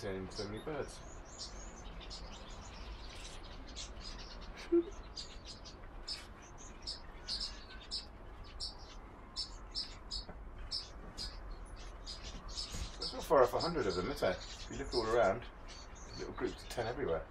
seeing so many birds. It's not far off 100 of them, is there? If you look all around, little groups of 10 everywhere.